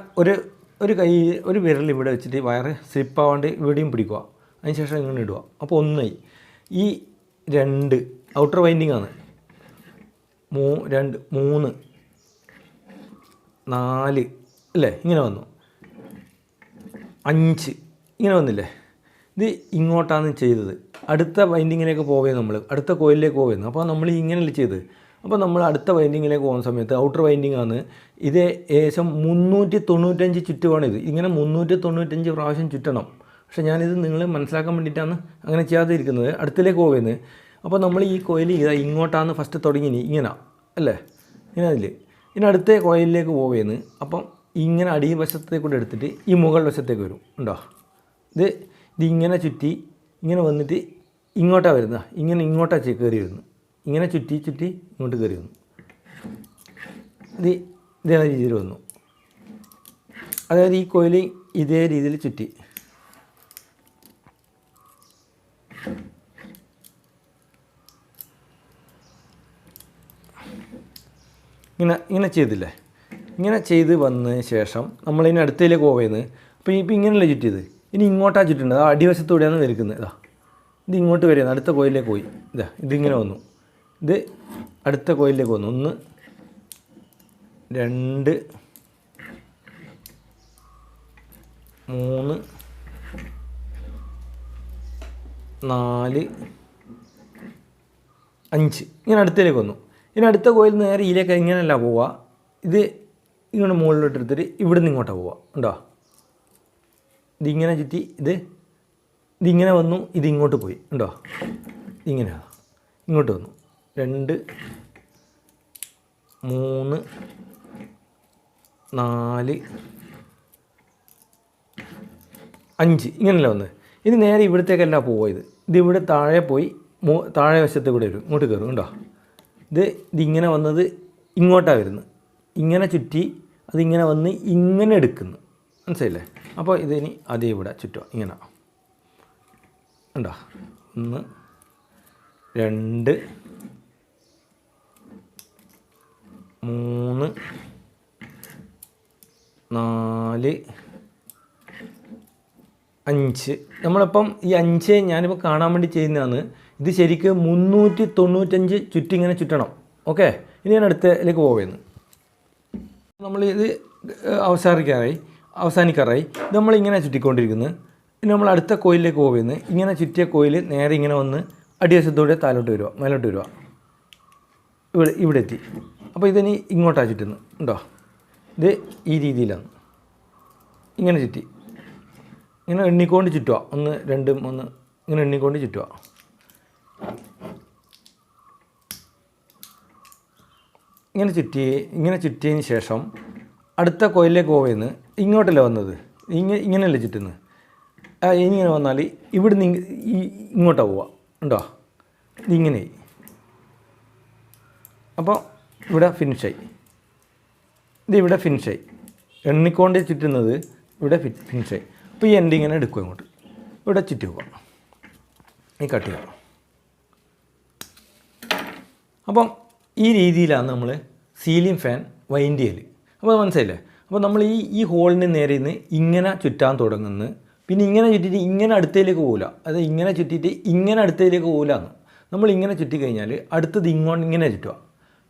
ഒരു കൈ ഒരു വിരൽ ഇവിടെ വെച്ചിട്ട് വയർ സ്ലിപ്പാവാണ്ട് ഇവിടെയും പിടിക്കുക. അതിന് ശേഷം ഇങ്ങനെ ഇടുക. അപ്പോൾ ഒന്നായി. ഈ 2 ഔട്ടർ വൈൻഡിങ് ആണ്. 2 3 4 അല്ലേ? ഇങ്ങനെ വന്നു. 5 ഇങ്ങനെ വന്നില്ലേ? ഇത് ഇങ്ങോട്ടാണ് ചെയ്തത്. അടുത്ത വൈൻഡിങ്ങിലേക്ക് പോവുകയും നമ്മൾ അടുത്ത കോയിലിലേക്ക് പോവുകയെന്ന്. അപ്പോൾ നമ്മൾ ഇങ്ങനെയല്ലേ ചെയ്ത്. അപ്പോൾ നമ്മൾ അടുത്ത വൈൻഡിങ്ങിലേക്ക് പോകുന്ന സമയത്ത് ഔട്ടർ വൈൻഡിങ് ആണ്. ഇത് ഏകദേശം 395 ചുറ്റുമാണ്. ഇങ്ങനെ 395 പ്രാവശ്യം ചുറ്റണം. പക്ഷേ ഞാനിത് നിങ്ങൾ മനസ്സിലാക്കാൻ വേണ്ടിയിട്ടാണ് അങ്ങനെ ചെയ്യാതിരിക്കുന്നത്. അടുത്തിലേക്ക് പോവുന്നത്. അപ്പോൾ നമ്മൾ ഈ കോയിൽ ഇങ്ങോട്ടാണ് ഫസ്റ്റ് തുടങ്ങി. ഇങ്ങനെ അല്ലേ? ഇങ്ങനെ അതിൽ ഇനി അടുത്ത കോയിലിലേക്ക് പോവുകയെന്ന്. അപ്പം ഇങ്ങനെ അടിവശത്തേക്ക് കൂടെ എടുത്തിട്ട് ഈ മുകൾ വശത്തേക്ക് വരും. ഉണ്ടോ? ഇതിങ്ങനെ ചുറ്റി ഇങ്ങനെ വന്നിട്ട് ഇങ്ങോട്ടാണ് വരുന്നത്. ഇങ്ങോട്ടാണ് കയറി വരുന്നത്. ഇങ്ങനെ ചുറ്റി ഇങ്ങോട്ട് കയറി വന്നു. ഇതേ രീതിയിൽ വന്നു. അതായത് ഈ കോയിൽ ഇതേ രീതിയിൽ ചുറ്റി. ഇങ്ങനെ ചെയ്തില്ലേ? ഇങ്ങനെ ചെയ്ത് വന്നതിന് ശേഷം നമ്മളിനി അടുത്തതിലേക്ക് പോവുന്നത്. അപ്പോൾ ഇപ്പം ഇങ്ങനെയല്ലേ ചുറ്റിയത്. ഇനി ഇങ്ങോട്ടാണ് ചുറ്റുന്നത്. ആ അടിവശത്തൂടെയാണ് വരുന്നത്. ഇത് ഇങ്ങോട്ട് വരുന്നത്. അടുത്ത കോയിലേക്ക് പോയി. ഇതിങ്ങനെ വന്നു. ഇത് അടുത്ത കോയിലേക്ക് വന്നു. 1 2 3 4 5 ഇങ്ങനെ അടുത്തേക്ക് വന്നു. ഇനി അടുത്ത കോയിൽ നേരെ ഇതിലേക്ക് ഇങ്ങനെയല്ല പോവുക. ഇത് ഇങ്ങനെ മുകളിലോട്ടെടുത്തിട്ട് ഇവിടുന്ന് ഇങ്ങോട്ടാണ് പോവുക. ഉണ്ടോ? ഇതിങ്ങനെ ചുറ്റി ഇതിങ്ങനെ വന്നു. ഇതിങ്ങോട്ട് പോയി. ഉണ്ടോ? ഇങ്ങനെയാണ് ഇങ്ങോട്ട് വന്നു. 2 3 4 5 ഇങ്ങനെയല്ല വന്നത്. ഇനി നേരെ ഇവിടത്തേക്കല്ല പോവുക. ഇതിവിടെ താഴെ പോയി താഴെ വശത്ത് ഇവിടെ വരും. ഇങ്ങോട്ട് കയറും. ഉണ്ടോ? ഇതിങ്ങനെ വന്നത് ഇങ്ങോട്ടാണ് വരുന്നത്. ഇങ്ങനെ ചുറ്റി അതിങ്ങനെ വന്ന് ഇങ്ങനെ എടുക്കുന്നു. മനസ്സിലായില്ലേ? അപ്പോൾ ഇതിനി അതേ ഇവിടെ ചുറ്റുക. ഇങ്ങനെ ഉണ്ടോ? 1 2 3 4 5 നമ്മളിപ്പം ഈ 5 ഞാനിപ്പോൾ കാണാൻ വേണ്ടി ചെയ്യുന്നതാണ്. ഇത് ശരിക്കും 395 ഇങ്ങനെ ചുറ്റണം. ഓക്കെ, ഇനി ഞാൻ അടുത്തതിലേക്ക് പോവുകയെന്ന്. നമ്മളിത് അവസാനിക്കാറായി. നമ്മളിങ്ങനെ ചുറ്റിക്കൊണ്ടിരിക്കുന്നത്. ഇനി നമ്മൾ അടുത്ത കോയിലിലേക്ക് പോവുകയെന്ന്. ഇങ്ങനെ ചുറ്റിയ കോയിൽ നേരെ ഇങ്ങനെ വന്ന് അടിവശത്തൂടെ താഴോട്ട് വരിക, മേലോട്ട് വരിക. ഇവിടെ എത്തി. അപ്പോൾ ഇതിനി ഇങ്ങോട്ടാണ് ചുറ്റുന്നത്. ഉണ്ടോ? ഇത് ഈ രീതിയിലാണ്. ഇങ്ങനെ ചുറ്റി ഇങ്ങനെ എണ്ണിക്കൊണ്ട് ചുറ്റുക. 1 2 3 ഇങ്ങനെ എണ്ണിക്കൊണ്ട് ചുറ്റുക. ഇങ്ങനെ ചുറ്റിയതിന് ശേഷം അടുത്ത കോയിലിലേക്ക് പോവുകയെന്ന്. ഇങ്ങോട്ടല്ല വന്നത്, ഇങ്ങനെയല്ലേ ചുറ്റുന്നത്. ഇങ്ങനെ വന്നാൽ ഇവിടുന്ന് ഇങ്ങോട്ടാണ് പോവുക. ഉണ്ടോ? ഇതിങ്ങനെ. അപ്പോൾ ഇവിടെ ഫിനിഷായി. ഇതിവിടെ ഫിനിഷായി. എണ്ണിക്കൊണ്ട് ചുറ്റുന്നത് ഇവിടെ ഫിനിഷായി. അപ്പോൾ ഈ എൻഡ് ഇങ്ങനെ എടുക്കുക. ഇങ്ങോട്ട് ഇവിടെ ചുറ്റി പോവുക. ഈ കട്ട് ചെയ്യുക. അപ്പം ഈ രീതിയിലാണ് നമ്മൾ സീലിംഗ് ഫാൻ വൈൻഡ് ചെയ്യൽ. അപ്പോൾ മനസ്സിലായില്ലേ? അപ്പോൾ നമ്മൾ ഈ ഹോളിന് നേരെ നിന്ന് ഇങ്ങനെ ചുറ്റാൻ തുടങ്ങുന്നു. പിന്നെ ഇങ്ങനെ ചുറ്റിയിട്ട് ഇങ്ങനെ അടുത്തതിലേക്ക് പോകില്ല. അത് ഇങ്ങനെ ചുറ്റിയിട്ട് ഇങ്ങനെ അടുത്തതിലേക്ക് പോകില്ലാന്ന്. നമ്മൾ ഇങ്ങനെ ചുറ്റിക്കഴിഞ്ഞാൽ അടുത്തത് ഇങ്ങനെ ചുറ്റുക.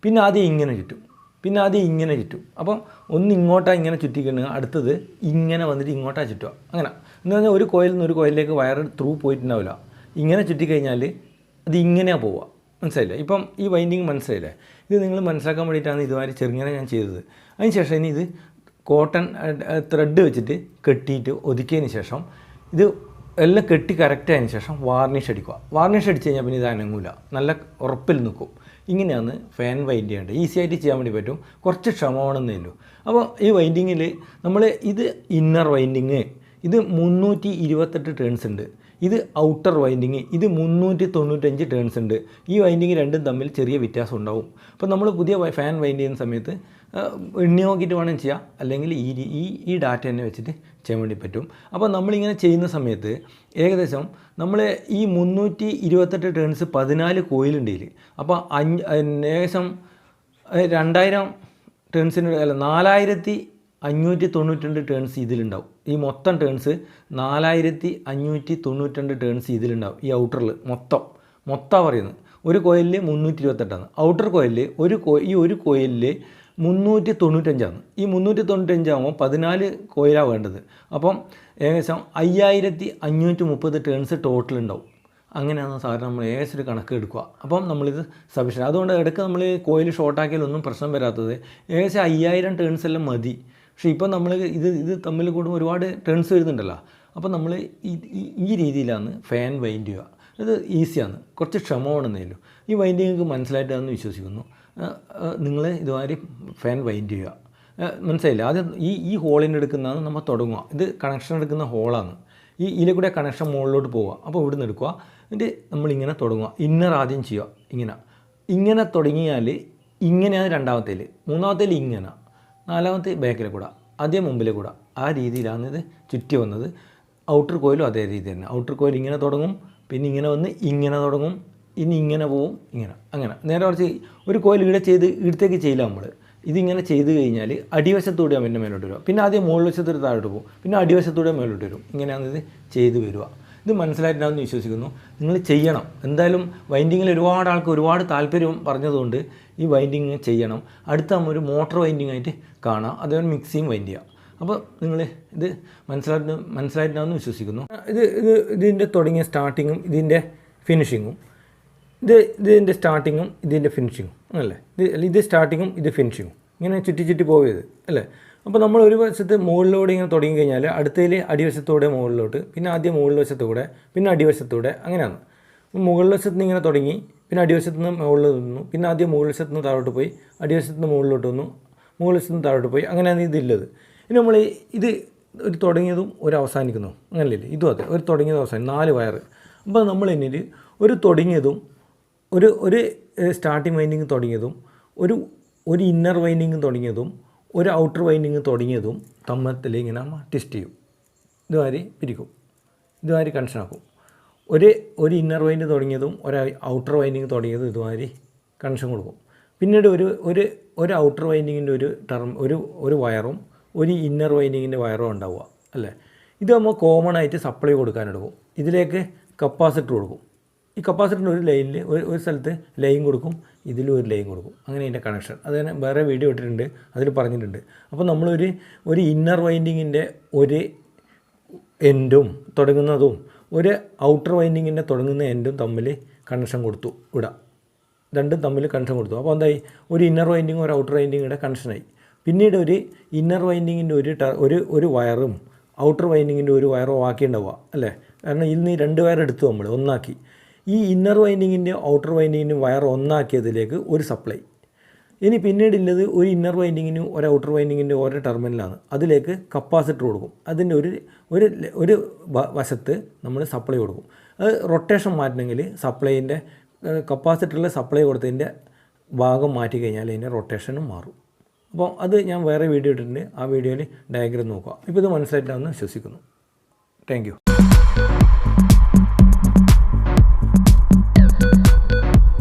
പിന്നെ ആദ്യം ഇങ്ങനെ ചുറ്റും, പിന്നെ ആദ്യം ഇങ്ങനെ ചുറ്റും. അപ്പം ഒന്ന് ഇങ്ങോട്ടാണ് ഇങ്ങനെ ചുറ്റിക്കഴിഞ്ഞാൽ അടുത്തത് ഇങ്ങനെ വന്നിട്ട് ഇങ്ങോട്ടാണ് ചുറ്റുക. അങ്ങനെ എന്ന് പറഞ്ഞാൽ ഒരു കോയിലിൽ നിന്ന് ഒരു കോയിലിലേക്ക് വയർ ത്രൂ പോയിട്ടുണ്ടാവില്ല. ഇങ്ങനെ ചുറ്റിക്കഴിഞ്ഞാൽ അത് ഇങ്ങനെയാണ് പോവുക. മനസ്സിലായില്ലേ? ഇപ്പം ഈ വൈൻഡിങ് മനസ്സിലായില്ലേ? ഇത് നിങ്ങൾ മനസ്സിലാക്കാൻ വേണ്ടിയിട്ടാണ് ഇതുമാതിരി ചെറുങ്ങനെ ഞാൻ ചെയ്തത്. അതിന് ശേഷം ഇനി ഇത് കോട്ടൺ ത്രെഡ് വെച്ചിട്ട് കെട്ടിയിട്ട് ഒതുക്കിയതിന് ശേഷം ഇത് എല്ലാം കെട്ടി കറക്റ്റായതിന് ശേഷം വാർണിഷ് അടിക്കുക. വാർണിഷ് അടിച്ച് കഴിഞ്ഞാൽ പിന്നെ ഇത് അനങ്ങൂല, നല്ല ഉറപ്പിൽ നിൽക്കും. ഇങ്ങനെയാണ് ഫാൻ വൈൻഡ് ചെയ്യേണ്ടത്. ഈസി ആയിട്ട് ചെയ്യാൻ വേണ്ടി പറ്റും, കുറച്ച് ക്ഷമ വേണമെന്നേ ഉള്ളൂ. അപ്പോൾ ഈ വൈൻഡിങ്ങിൽ നമ്മൾ ഇത് ഇന്നർ വൈൻഡിങ്, ഇത് 328 ടേൺസ് ഉണ്ട്. ഇത് ഔട്ടർ വൈൻഡിങ്, ഇത് 395 ടേൺസ് ഉണ്ട്. ഈ വൈൻഡിങ് രണ്ടും തമ്മിൽ ചെറിയ വ്യത്യാസം ഉണ്ടാവും. അപ്പോൾ നമ്മൾ പുതിയ ഫാൻ വൈൻഡ് ചെയ്യുന്ന സമയത്ത് എണ്ണി നോക്കിയിട്ട് വേണം ചെയ്യാം, അല്ലെങ്കിൽ ഈ ഡാറ്റ തന്നെ വെച്ചിട്ട് ചെയ്യാൻ വേണ്ടി പറ്റും. അപ്പോൾ നമ്മളിങ്ങനെ ചെയ്യുന്ന സമയത്ത് ഏകദേശം നമ്മൾ ഈ 328 ടേൺസ് 14 കോയിലുണ്ടെങ്കിൽ, അപ്പോൾ ഏകദേശം 2000 ടേൺസിന് അല്ല 4592 ടേൺസ് ഇതിലുണ്ടാവും. ഈ മൊത്തം ടേൺസ് 4592 ടേൺസ് ഇതിലുണ്ടാവും. ഈ ഔട്ടറിൽ മൊത്തം പറയുന്നത് ഒരു കോയിലിൽ 328ആണ്. ഔട്ടർ കോയിലിൽ ഒരു കോയിലിൽ 395ആണ്. ഈ 395 ആകുമ്പോൾ 14 കോയിലാണ് വേണ്ടത്. അപ്പം ഏകദേശം 5530 ടേൺസ് ടോട്ടൽ ഉണ്ടാവും. അങ്ങനെയാണ് സാധാരണ നമ്മൾ ഏകദേശം ഒരു കണക്ക് എടുക്കുക. അപ്പം നമ്മളിത് സഫീഷ്യൻ. അതുകൊണ്ട് ഇടയ്ക്ക് നമ്മൾ കോയിൽ ഷോർട്ടാക്കിയാലൊന്നും പ്രശ്നം വരാത്തത് ഏകദേശം 5000 ടേൺസ് എല്ലാം മതി. പക്ഷേ ഇപ്പം നമ്മൾ ഇത് തമ്മിൽ കൂടുമ്പോൾ ഒരുപാട് ടേൺസ് വരുന്നുണ്ടല്ലോ. അപ്പോൾ നമ്മൾ ഈ രീതിയിലാണ് ഫാൻ വൈൻഡ് ചെയ്യുക. ഇത് ഈസിയാണ്, കുറച്ച് ക്ഷമ വേണമെന്നേ ഉള്ളൂ. ഈ വൈൻഡിങ് മനസ്സിലായിട്ടാണെന്ന് വിശ്വസിക്കുന്നു. നിങ്ങൾ ഇതുമാതിരി ഫാൻ വൈൻഡ് ചെയ്യുക. മനസ്സിലായില്ല? ആദ്യം ഈ ഹോളിന് എടുക്കുന്നതാണ് നമ്മൾ തുടങ്ങുക. ഇത് കണക്ഷൻ എടുക്കുന്ന ഹോളാണ്. ഇതിലെ കൂടെ കണക്ഷൻ മുകളിലോട്ട് പോവുക. അപ്പോൾ ഇവിടെ നിന്ന് എടുക്കുക. എന്നിട്ട് നമ്മളിങ്ങനെ തുടങ്ങുക. ഇന്നർ ആദ്യം ചെയ്യുക. ഇങ്ങനെ തുടങ്ങിയാൽ ഇങ്ങനെയാണ് രണ്ടാമത്തേൽ, മൂന്നാമത്തേൽ ഇങ്ങനെ, നാലാമത്തെ ബാക്കിലെ കൂടെ, ആദ്യം മുമ്പിലെ കൂടെ. ആ രീതിയിലാണ് ഇത് ചുറ്റി വന്നത്. ഔട്ടർ കോയിലും അതേ രീതി തന്നെ. ഔട്ടർ കോയിൽ ഇങ്ങനെ തുടങ്ങും, പിന്നെ ഇങ്ങനെ വന്ന് ഇങ്ങനെ തുടങ്ങും, ഇനി ഇങ്ങനെ പോവും, അങ്ങനെ നേരെ കുറച്ച് ഒരു കോയിൽ ഇടത്തേക്ക് ചെയ്യില്ല നമ്മൾ. ഇതിങ്ങനെ ചെയ്ത് കഴിഞ്ഞാൽ അടിവശത്തൂടെ പിന്നെ മേലോട്ട് വരിക. പിന്നെ ആദ്യം മുകൾ വശത്തോട് താഴോട്ട് പോകും, പിന്നെ അടിവശത്തൂടെ മേലോട്ട് വരും. ഇങ്ങനെയാണ് ഇത് ചെയ്ത് വരിക. ഇത് മനസ്സിലായിട്ടുണ്ടാവുമെന്ന് വിശ്വസിക്കുന്നു. നിങ്ങൾ ചെയ്യണം എന്തായാലും. വൈൻഡിങ്ങിൽ ഒരുപാട് ആൾക്ക് ഒരുപാട് താല്പര്യം പറഞ്ഞതുകൊണ്ട് ഈ വൈൻഡിങ് ചെയ്യണം. അടുത്ത നമ്മൾ ഒരു മോട്ടോർ വൈൻഡിങ് ആയിട്ട് കാണാം, അതേപോലെ മിക്സിയും വൈൻഡ് ചെയ്യാം. അപ്പോൾ നിങ്ങൾ ഇത് മനസ്സിലായിട്ടുണ്ടാവുമെന്ന് വിശ്വസിക്കുന്നു. ഇതിൻ്റെ തുടങ്ങിയ സ്റ്റാർട്ടിങ്ങും ഇതിൻ്റെ ഫിനിഷിങ്ങും, ഇതിൻ്റെ സ്റ്റാർട്ടിങ്ങും ഇതിൻ്റെ ഫിനിഷിങ്ങും അല്ലേ? ഇത് സ്റ്റാർട്ടിങ്ങും ഇത് ഫിനിഷിങ്ങും ഇങ്ങനെ ചുറ്റി പോയത് അല്ലേ? അപ്പോൾ നമ്മൾ ഒരു വശത്ത് മുകളിലൂടെ ഇങ്ങനെ തുടങ്ങി കഴിഞ്ഞാൽ അടുത്തതിൽ അടിവശത്തൂടെ മുകളിലോട്ട്, പിന്നെ ആദ്യം മുകളിൽ വശത്തൂടെ, പിന്നെ അടിവശത്തൂടെ, അങ്ങനെയാണ്. മുകളിൽ വശത്ത് നിന്ന് ഇങ്ങനെ തുടങ്ങി, പിന്നെ അടിവശത്ത് നിന്ന് മുകളിൽ നിന്നു, പിന്നെ ആദ്യം മുകളിൽ വശത്ത് നിന്ന് താഴോട്ട് പോയി, അടിവശത്ത് നിന്ന് മുകളിലോട്ട് വന്നു, മുകളിൽ വശത്ത് നിന്ന് താഴോട്ട് പോയി, അങ്ങനെയാണ് ഇതില്ലത്. ഇനി നമ്മൾ ഇത് ഒരു തുടങ്ങിയതും ഒരു അവസാനിക്കുന്നു അങ്ങനെയല്ലേ? ഇതും അതെ, ഒരു തുടങ്ങിയതും അവസാനം 4 വയർ. അപ്പോൾ നമ്മൾ എന്നിട്ട് ഒരു തുടങ്ങിയതും ഒരു സ്റ്റാർട്ടിങ് വൈൻഡിങ് തുടങ്ങിയതും ഒരു ഇന്നർ വൈൻഡിങ് തുടങ്ങിയതും ഒരു ഔട്ടർ വൈൻഡിങ് തുടങ്ങിയതും തമ്മത്തിൽ ഇങ്ങനെ ട്വിസ്റ്റ് ചെയ്യും. ഇതുമാതിരി പിരിക്കും, ഇതുമാതിരി കണക്ഷനാക്കും. ഒരു ഇന്നർ വൈൻഡ് തുടങ്ങിയതും ഒരു ഔട്ടർ വൈൻഡിങ് തുടങ്ങിയതും ഇതുമാതിരി കണക്ഷൻ കൊടുക്കും. പിന്നീട് ഒരു ഔട്ടർ വൈൻഡിങ്ങിൻ്റെ ഒരു വയറും ഒരു ഇന്നർ വൈൻഡിങ്ങിൻ്റെ വയറും ഉണ്ടാവുക അല്ലേ? ഇത് നമ്മൾ കോമൺ ആയിട്ട് സപ്ലൈ കൊടുക്കാനെടുക്കും. ഇതിലേക്ക് കപ്പാസിറ്റർ കൊടുക്കും. ഈ കപ്പാസിറ്ററിൻ്റെ ഒരു ലൈനിൽ ഒരു സ്ഥലത്ത് ലൈൻ കൊടുക്കും, ഇതിലും ഒരു ലൈൻ കൊടുക്കും. അങ്ങനെ ഇതിൻ്റെ കണക്ഷൻ അത് തന്നെ വേറെ വീഡിയോ ഇട്ടിട്ടുണ്ട്, അതിൽ പറഞ്ഞിട്ടുണ്ട്. അപ്പോൾ നമ്മളൊരു ഇന്നർ വൈൻഡിങ്ങിൻ്റെ ഒരു എൻഡും തുടങ്ങുന്നതും ഒരു ഔട്ടർ വൈൻഡിങ്ങിൻ്റെ തുടങ്ങുന്ന എൻഡും തമ്മിൽ കണക്ഷൻ കൊടുത്തു. രണ്ടും തമ്മിൽ കണക്ഷൻ കൊടുത്തു. അപ്പോൾ എന്തായി? ഒരു ഇന്നർ വൈൻഡിങ്ങും ഒരു ഔട്ടർ വൈൻഡിങ്ങിൻ്റെ കണക്ഷനായി. പിന്നീട് ഒരു ഇന്നർ വൈൻഡിങ്ങിൻ്റെ ഒരു വയറും ഔട്ടർ വൈൻഡിങ്ങിൻ്റെ ഒരു വയറും ആക്കിയിട്ടുണ്ടാവുക അല്ലേ? കാരണം ഇതിൽ നിന്ന് 2 വയർ എടുത്തു നമ്മൾ ഒന്നാക്കി. ഈ ഇന്നർ വൈൻഡിങ്ങിൻ്റെയും ഔട്ടർ വൈൻഡിങ്ങിൻ്റെയും വയർ ഒന്നാക്കിയതിലേക്ക് ഒരു സപ്ലൈ. ഇനി പിന്നീടുള്ളത് ഒരു ഇന്നർ വൈൻഡിങ്ങിനും ഒരു ഔട്ടർ വൈൻഡിങ്ങിൻ്റെ ഓരോ ടെർമിനലാണ്. അതിലേക്ക് കപ്പാസിറ്റർ കൊടുക്കും. അതിൻ്റെ ഒരു വശത്ത് നമ്മൾ സപ്ലൈ കൊടുക്കും. അത് റൊട്ടേഷൻ മാറ്റണമെങ്കിൽ സപ്ലൈൻ്റെ കപ്പാസിറ്ററിൽ സപ്ലൈ കൊടുത്തതിൻ്റെ ഭാഗം മാറ്റി കഴിഞ്ഞാൽ അതിൻ്റെ റൊട്ടേഷനും മാറും. അപ്പോൾ അത് ഞാൻ വേറെ വീഡിയോ ഇട്ടിട്ടുണ്ട്, ആ വീഡിയോയിൽ ഡയഗ്രം നോക്കുക. ഇപ്പോൾ ഇത് മനസ്സിലായിട്ടാണെന്ന് വിശ്വസിക്കുന്നു. Thank you.